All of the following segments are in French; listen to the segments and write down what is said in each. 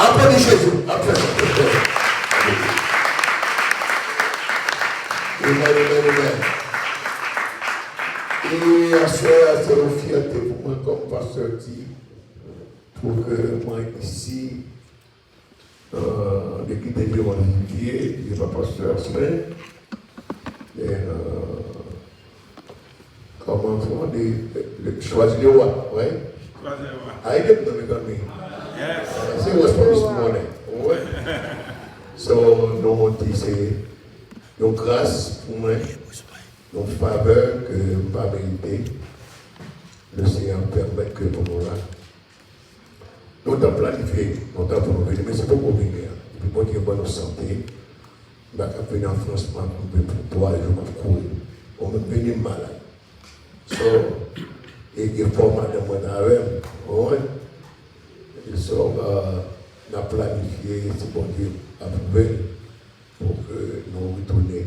Applaudis Jésus. Applaudis. Amen. Et à ce c'est une fierté pour moi comme pasteur dit, pour que moi ici, de quitter Dieu en Olivier, je ne suis pas pasteur semaine. Et comment on choisir le roi, oui? Choisir le roi. I get them to me. Yes. C'est what's for this morning. Oui. So, nous c'est une grâce pour moi, une faveur que je ne peux pas mériter. Le Seigneur permet que pour nous là. Nous avons planifié, nous avons pour nous venir, mais c'est pas pour venir. Puis moi qui ai bonne santé, je vais venir en France pour 3 jours, je vais courir. On va venir malade. So, et il y a format de moi dans la et so, on a planifié, c'est bon Dieu, approuvé pour que nous retournions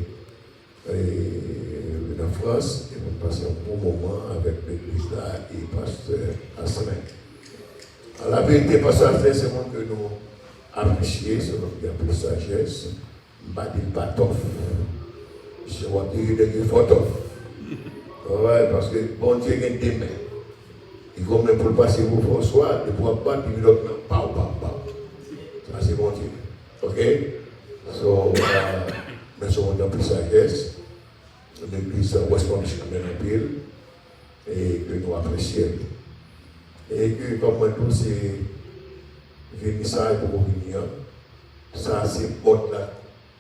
en France et nous passions un bon moment avec l'église là et pasteur Asselin. À la vérité, pasteur Asselin, c'est moi que nous apprécions, c'est notre bien plus sagesse. Badi Batoff. Je vois dire des photos. Ouais, parce que bon Dieu a des mains. Il faut même pour passer pour François, de pouvoir battre, il doit même pas. Ça c'est bon Dieu. Ok? So, mais c'est mon plus sagesse. L'église Westmont Michigan en pile. Et que nous apprécions. Et que comme moi tout c'est vernissage pour nous venir. Ça c'est porte là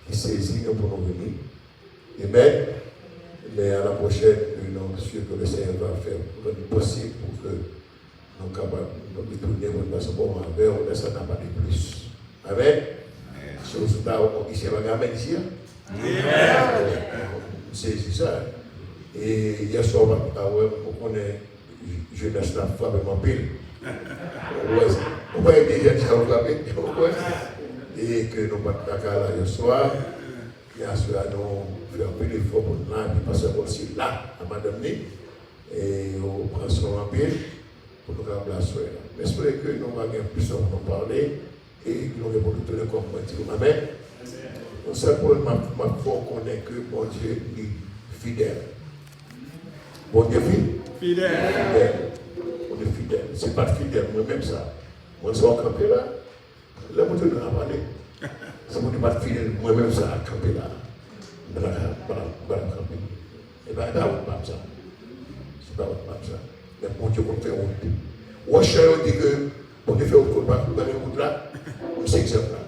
qui saisit pour nous venir. Amen. Mais à la prochaine, nous sommes sûrs que le Seigneur va faire le possible pour que nous soyons capables de retourner dans ce moment avec on ne s'en a pas de plus. Amen. Si vous êtes ici, vous avez ici. Amen. C'est ça. Et hier soir, on est jeunesse là, frappement pile. On va aider les gens à frapper. Et que nous battons la là hier soir. Bien sûr, nous faisons un peu d'effort pour nous, puis passer aussi là, à Madame Né, et on prend son empire pour nous garder la soirée. J'espère que nous allons plus en parler et que nous allons retourner comme moi. Amen. On sait pour ma foi qu'on est que bon Dieu est fidèle. Bon Dieu fidèle. On est fidèle. Ce n'est pas fidèle, moi-même ça. Moi, je suis en campé là. Là, moi, je ne vais pas parler. Si vous n'êtes pas fidèle, moi-même, ça a campé là. Et bien, là, on pas ça. C'est pas ça. Mais mon Dieu, on fait honte. Ou on dit que, on fait honte, on va faire honte là. On sait exemple là.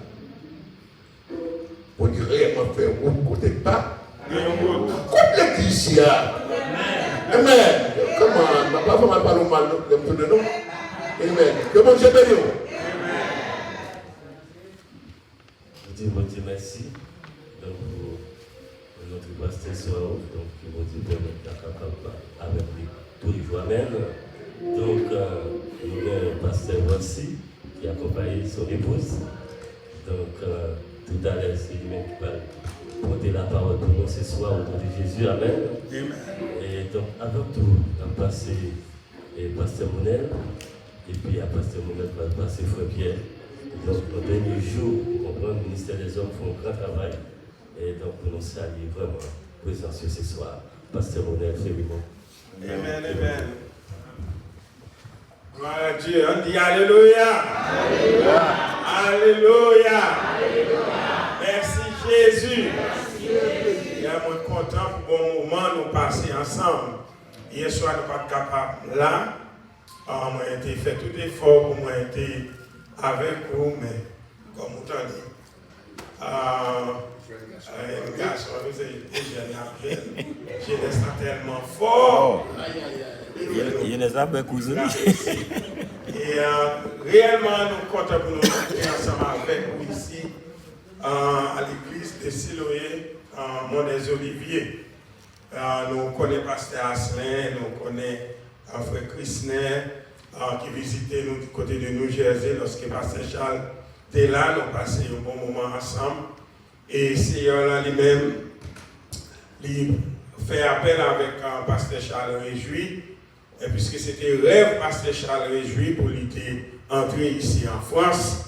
On dit réellement faire honte, côté pas. Contre l'église, il y a. Amen. Comment, on n'a pas vraiment parlé mal de nous. Amen. Que mon Dieu bénisse. Bon Dieu, merci. Donc, pour notre pasteur soir, donc, bon Dieu, permettre d'être capable avec lui tous les jours. Amen. Donc, nous avons un pasteur aussi qui accompagne son épouse. Donc, tout à l'heure, c'est lui-même qui va porter la parole pour nous ce soir au nom de Jésus. Amen. Et donc, avant tout, on va passer pasteur Monel. Et puis, à pasteur Monel, on va passer Frère Pierre. Donc, le dernier jour, pour comprendre, le ministère des Hommes fait un grand travail. Et donc, pour nous saluer vraiment présent ce soir. Pasteur Monel, Férimon. Amen, amen. Gloire à Dieu. On dit Alléluia. Alléluia. Alléluia. Alléluia. Merci Jésus. Je suis content pour bon moment nous passer ensemble. Hier soir, nous ne sommes pas capables là. Moi, j'ai fait tout effort pour moi être avec vous, mais comme vous entendez, un garçon, je laisse tellement fort. Il y a des amis cousins. Et réellement, nous comptons pour nous retrouver ensemble avec vous ici à l'église de Siloé, Mont des Oliviers. Nous connaissons Pasteur Asselin, nous connaissons Frère Christner, qui visitait nous du côté de New Jersey lorsque Pasteur Charles était là. Nous passons un bon moment ensemble. Et Seigneur là lui-même, il fait appel avec Pasteur Charles Réjoui. Et puisque c'était rêve Pasteur Charles Réjoui pour lui entrer ici en France.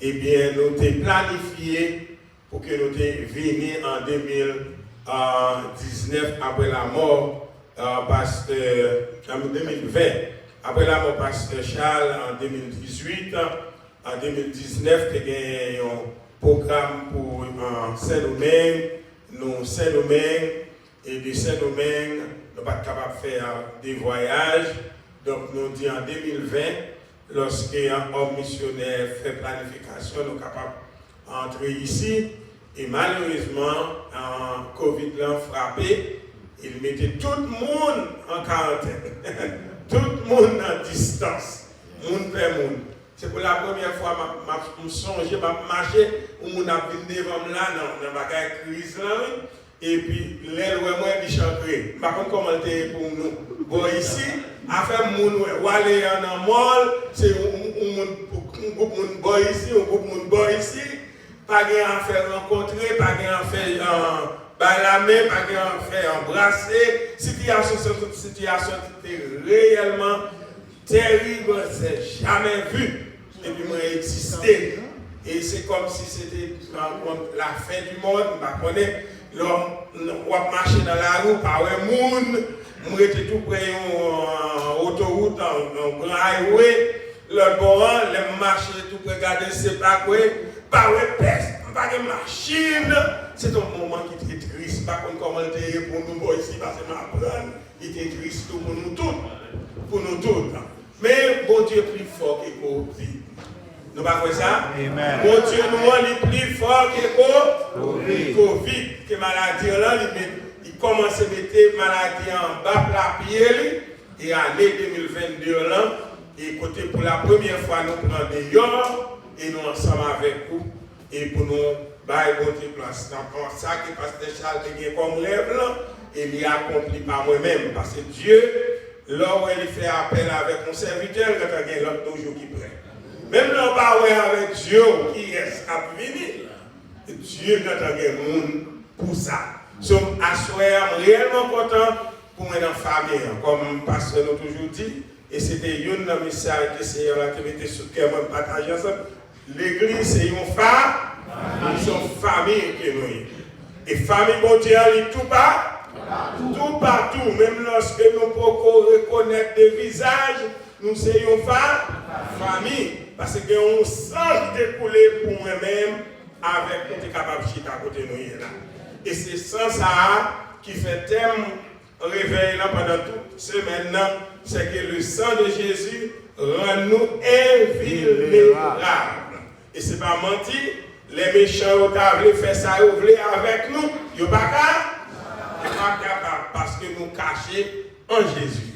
eh bien, nous avons planifié pour que nous venions en 2019 après la mort en 2020, après la mort pasteur Charles en 2018. En 2019, nous avons un programme pour Saint-Domingue, et de Saint-Domingue, nous ne sommes pas capables de faire des voyages. Donc, nous disons en 2020, lorsqu'un homme missionnaire fait planification, nous sommes capables d'entrer ici. Et malheureusement, Covid l'a frappé, il mettait tout le monde en quarantaine, tout le monde en distance, monde per monde. C'est pour la première fois que je songe, je marcher, où on a venu devant là, dans la crise là, et puis l'aile où moi je chanterai. Par contre, comment c'est pour nous? Bon, ici, affaire moun ou aller en mall, c'est un groupe moun boy ici, un groupe moun boy ici. Pas de faire rencontrer, pas de faire balamer, pas de faire embrasser. Situation était réellement terrible, c'est jamais vu depuis moi existé. Et c'est comme si c'était la fin du monde. On marcher dans la rue, par un monde, on était tout près d'une autoroute, un grand highway. L'autre bord, les marcher tout près, regarder, c'est pas quoi. Pas de peste, pas de machine. C'est un moment qui était triste. Par contre, comment pour nous ici, parce que ma prenne, il était triste pour nous tous. Pour nous tous. Mais bon Dieu est plus fort que Covid. Nous pas quoi ça? Amen. Bon Dieu nous est plus fort que Covid. Que maladie là, il commence à mettre maladie en bas la pied. Et année 2022 là, et côté pour la première fois nous prenons des yords. Et nous ensemble avec vous, et pour nous, bailler votre place. C'est ça que Pasteur Charles a comme rêve, et il a accompli par moi-même. Parce que Dieu, là où il fait appel avec mon serviteur, il y a l'autre toujours qui prête. Même là où avec Dieu qui reste à venir, Dieu n'a pas de monde pour ça. Nous sommes réellement contents pour nous dans la famille, comme Pasteur nous toujours dit. Et c'était une de mes messages que le Seigneur a mis sur le cœur de partager ensemble. L'église, c'est une femme, nous sommes famille que nous. Et famille, bon Dieu, elle est tout partout. Même lorsque nous pouvons reconnaître des visages, nous sommes une famille. Parce que nous sommes découlés pour nous-mêmes avec nous sommes capables de chiter à côté de nous. Et c'est ça qui fait thème réveil là pendant toute semaine, c'est que le sang de Jésus rend nous invulnérables. Et ce n'est pas menti, les méchants ont fait ça, ils voulaient avec nous, ils ne sont pas capables parce que nous cachons en Jésus.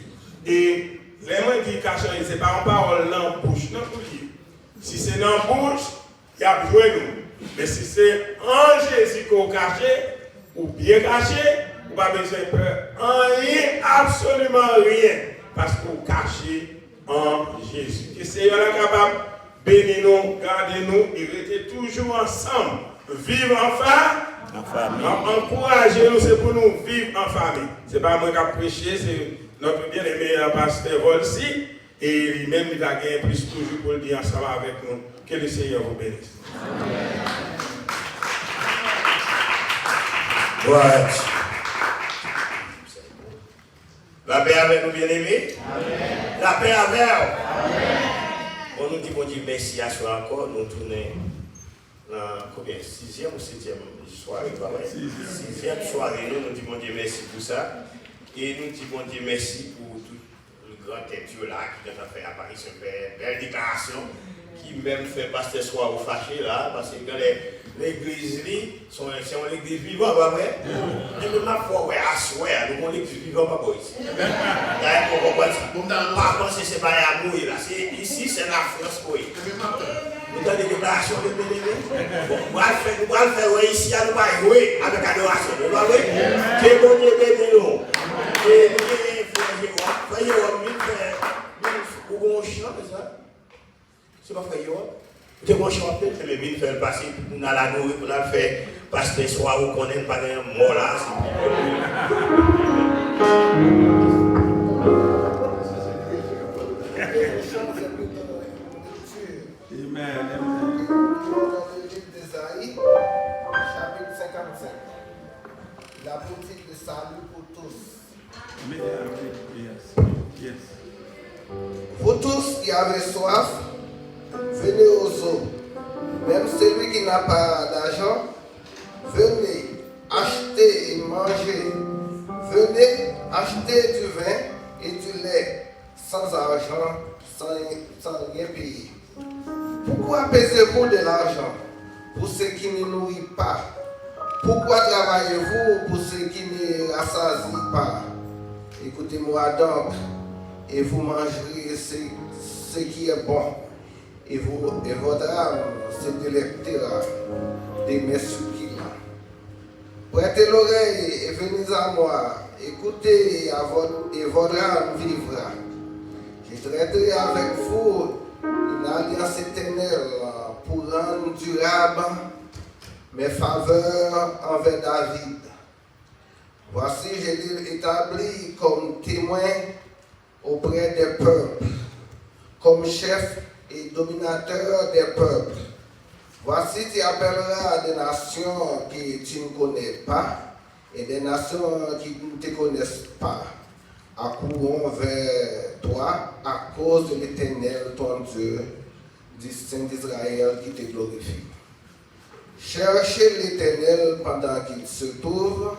Et les gens qui cachent, ce n'est pas en parole dans la bouche, non pour dire. Si c'est dans la bouche, il y a besoin de nous. Mais si c'est en Jésus qu'on cache, ou bien caché, vous n'avez pas besoin de peur. Rien, absolument rien. Parce que vous cachez en Jésus. Que le Seigneur est capable de bénir nous, garder nous et rester toujours ensemble. Vivre en famille. Encourager-nous, c'est pour nous vivre en famille. Ce n'est pas moi qui ai prêché, c'est notre bien-aimé pasteur Volsi. Et lui-même, il a gagné plus toujours pour le dire ensemble avec nous. Que le Seigneur vous bénisse. Amen. Ouais. La paix avec nous, bien-aimés. La paix avec nous. On nous dit bon Dieu merci à soi encore. Nous tournons dans combien? 6e ou 7e soirée? 6e soirée. Nous disons bon Dieu merci pour ça. Et nous disons bon Dieu merci pour tout le grand tête là qui a fait apparition, une belle déclaration. Qui même fait passer soir au fâché là, parce que l'église, c'est une église vivante, pas vrai? Et nous avons fait asseoir, nous avons l'église vivante, pas vrai? Par contre, ce n'est pas l'amour là, ici c'est la France. Nous avons des déclarations de bénéfices. Nous allons faire ici, nous allons jouer avec adoration. Vous voyez? Que bon Dieu bénisse nous. Et nous allons faire c'est pas frère Yoann. Tu es chanter, tu les mines faire passer pour nous la nourrir, pour nous faire passer soir où qu'on n'est pas un mort là. Amen. soif, venez aux eaux. Même celui qui n'a pas d'argent, venez acheter et manger. Venez acheter du vin et du lait sans argent, sans rien payer. Pourquoi pesez-vous de l'argent pour ce qui ne nourrit pas? Pourquoi travaillez-vous pour ce qui ne rassasie pas? Écoutez-moi donc, et vous mangerez ce qui est bon, et votre âme se délectera de mes suppliques. Prêtez l'oreille et venez à moi, écoutez et votre âme vivra. Je traiterai avec vous une alliance éternelle pour rendre durable mes faveurs envers David. Voici, je l'ai établi comme témoin auprès des peuples, comme chef et dominateur des peuples. Voici, tu appelleras des nations que tu ne connais pas et des nations qui ne te connaissent pas, accourront vers toi à cause de l'Éternel, ton Dieu, du Saint d'Israël qui te glorifie. Cherchez l'Éternel pendant qu'il se trouve,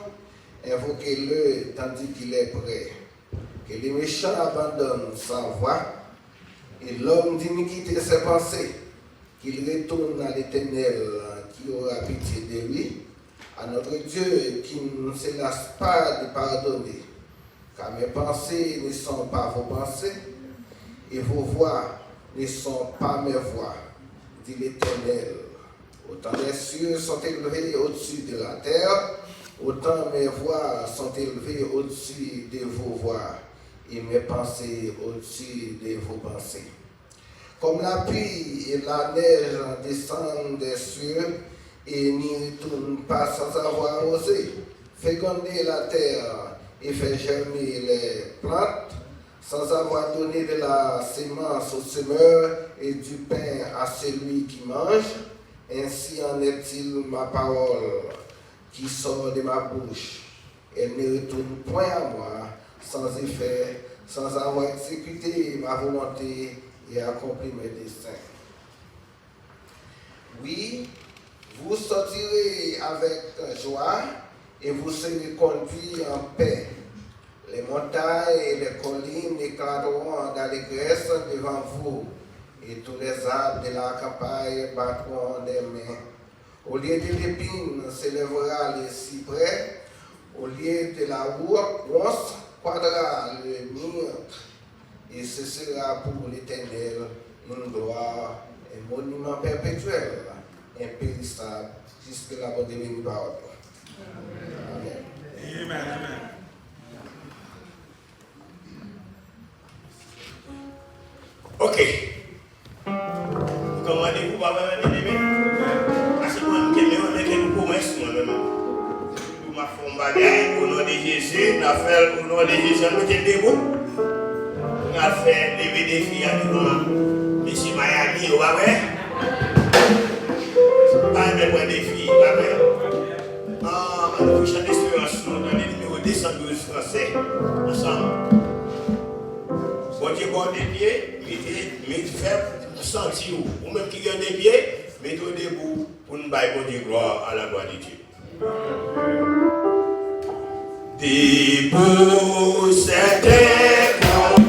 invoquez-le tandis qu'il est prêt. Que les méchants abandonnent sa voie et l'homme d'iniquité ses pensées, qu'il retourne à l'Éternel qui aura pitié de lui, à notre Dieu qui ne se lasse pas de pardonner. Car mes pensées ne sont pas vos pensées et vos voix ne sont pas mes voix, dit l'Éternel. Autant les cieux sont élevés au-dessus de la terre, autant mes voix sont élevées au-dessus de vos voix et mes pensées au-dessus de vos pensées. Comme la pluie et la neige descendent des cieux et n'y retournent pas sans avoir arrosé, féconder la terre et fait germer les plantes, sans avoir donné de la sémence au semeur et du pain à celui qui mange, ainsi en est-il ma parole qui sort de ma bouche. Elle ne retourne point à moi sans effet, sans avoir exécuté ma volonté et accompli mes desseins. Oui, vous sortirez avec joie et vous serez conduits en paix. Les montagnes et les collines éclateront d'allégresse devant vous, et tous les arbres de la campagne battront des mains. Au lieu de l'épine s'élèvera le cyprès, au lieu de la ronce croîtra le myrte, et ce sera pour l'Éternel une gloire, un monument perpétuel, impérissable, jusque la bonne bénie parole. Amen. Amen. Amen. Ok. Vous commandez-vous, papa, bien-aimé? Parce que moi, je me promesse moi-même. Nous m'avons fait un bagage au nom de Jésus, nous avons fait au nom de Jésus, nous sommes debout. Nous avons fait lever des filles à nous. Monsieur Miami, vous voyez? Pas de point des filles, vous voyez? Ah, nous chantons l'espérance dans le numéro 212 français, ensemble. Bon Dieu, bon des pieds, mettez faire sentir ou même qui gagne des pieds, mettez-vous debout pour nous bailler bon Dieu gloire à la gloire de Dieu. Debout, c'était comme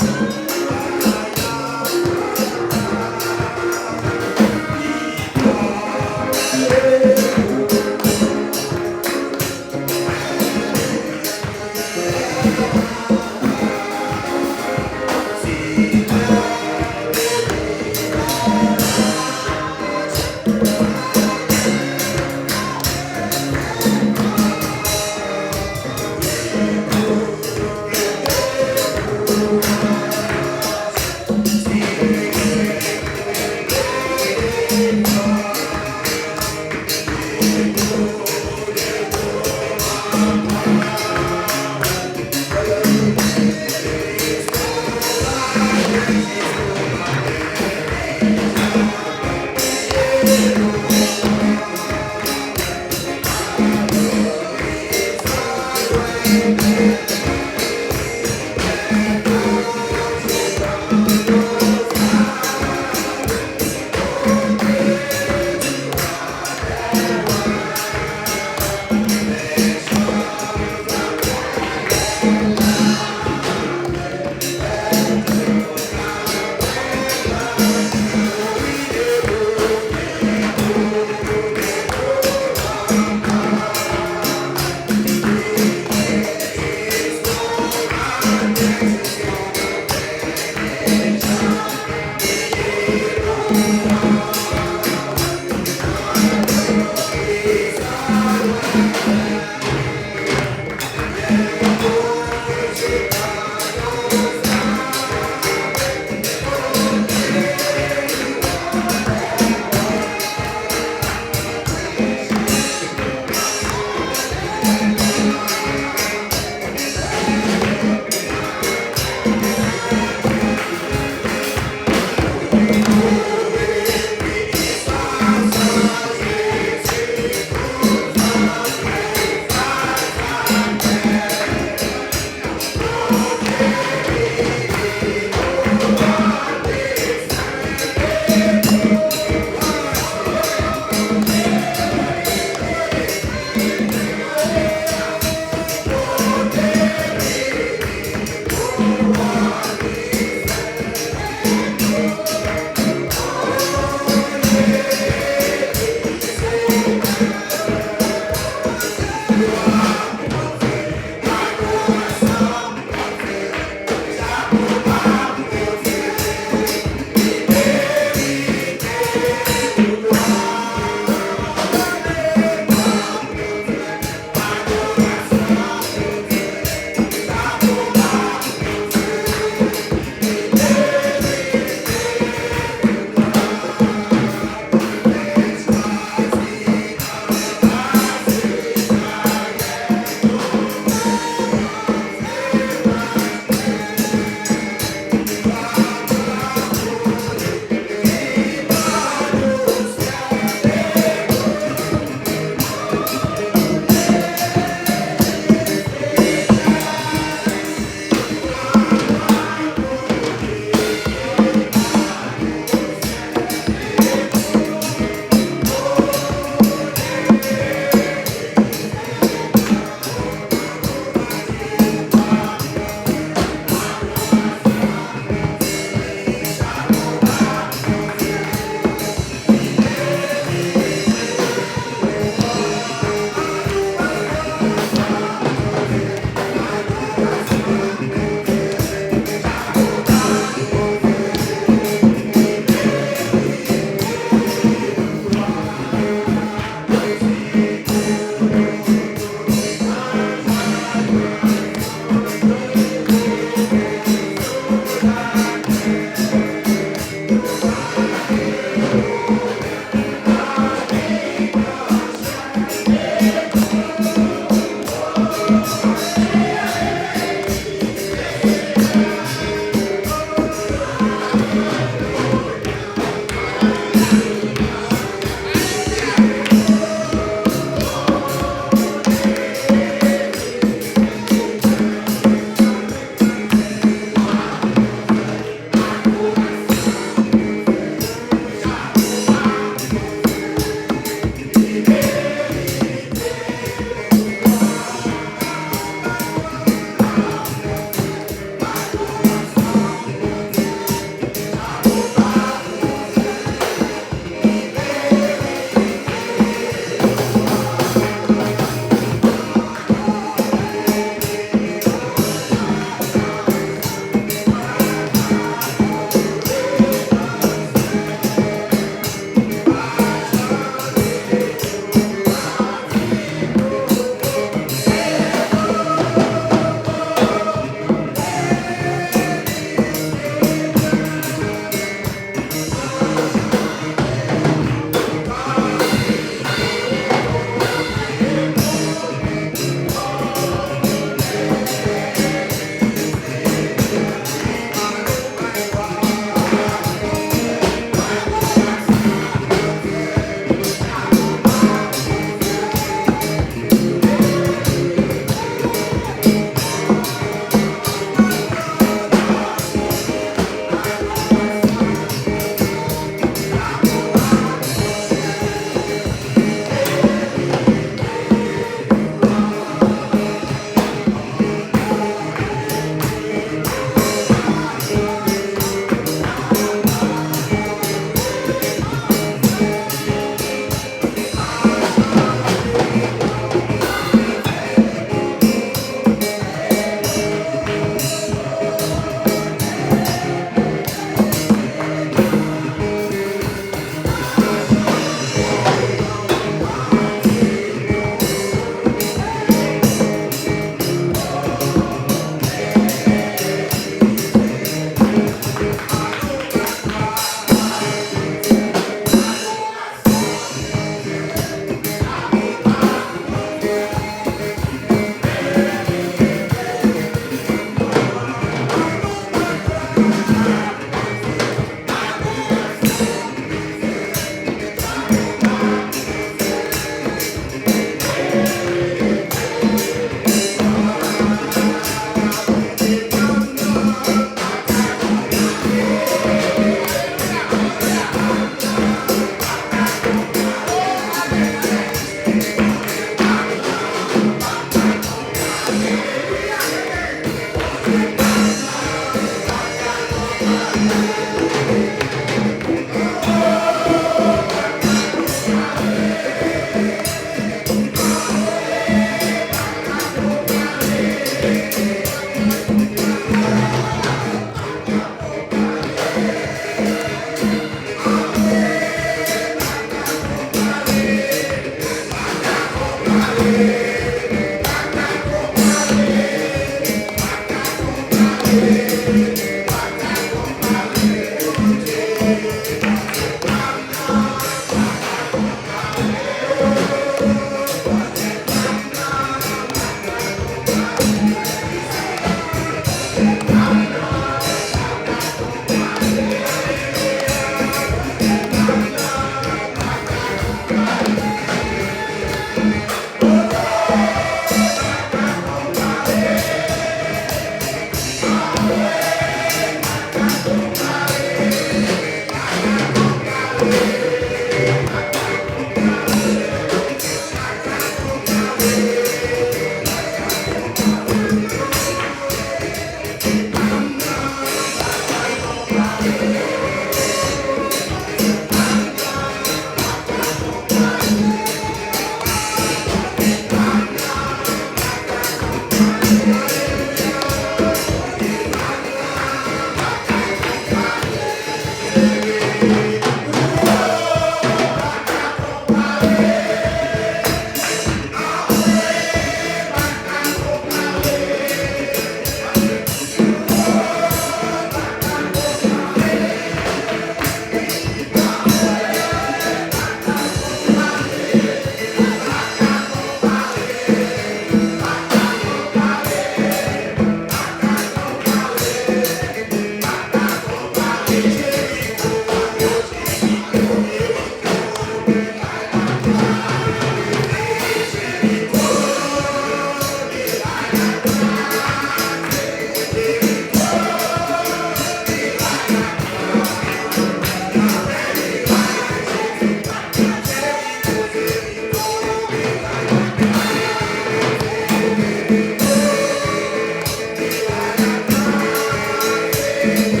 Amen.